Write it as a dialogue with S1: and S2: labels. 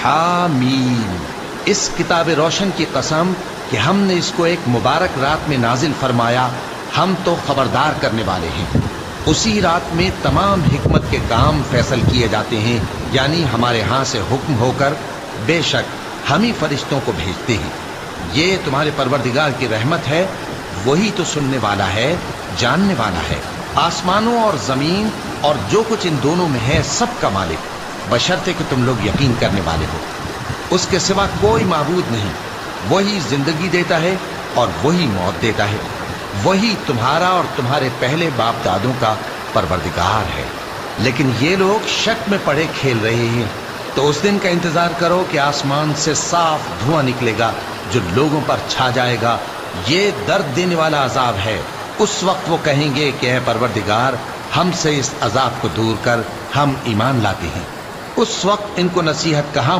S1: حامیم، اس کتاب روشن کی قسم کہ ہم نے اس کو ایک مبارک رات میں نازل فرمایا، ہم تو خبردار کرنے والے ہیں۔ اسی رات میں تمام حکمت کے کام فیصل کیے جاتے ہیں، یعنی ہمارے ہاں سے حکم ہو کر، بے شک ہم ہی فرشتوں کو بھیجتے ہیں۔ یہ تمہارے پروردگار کی رحمت ہے، وہی تو سننے والا ہے، جاننے والا ہے۔ آسمانوں اور زمین اور جو کچھ ان دونوں میں ہے سب کا مالک، بشرطے کہ تم لوگ یقین کرنے والے ہو۔ اس کے سوا کوئی معبود نہیں، وہی زندگی دیتا ہے اور وہی موت دیتا ہے، وہی تمہارا اور تمہارے پہلے باپ دادوں کا پروردگار ہے۔ لیکن یہ لوگ شک میں پڑے کھیل رہے ہیں، تو اس دن کا انتظار کرو کہ آسمان سے صاف دھواں نکلے گا جو لوگوں پر چھا جائے گا، یہ درد دینے والا عذاب ہے۔ اس وقت وہ کہیں گے کہ اے پروردگار، ہم سے اس عذاب کو دور کر، ہم ایمان لاتے ہیں۔ اس وقت ان کو نصیحت کہاں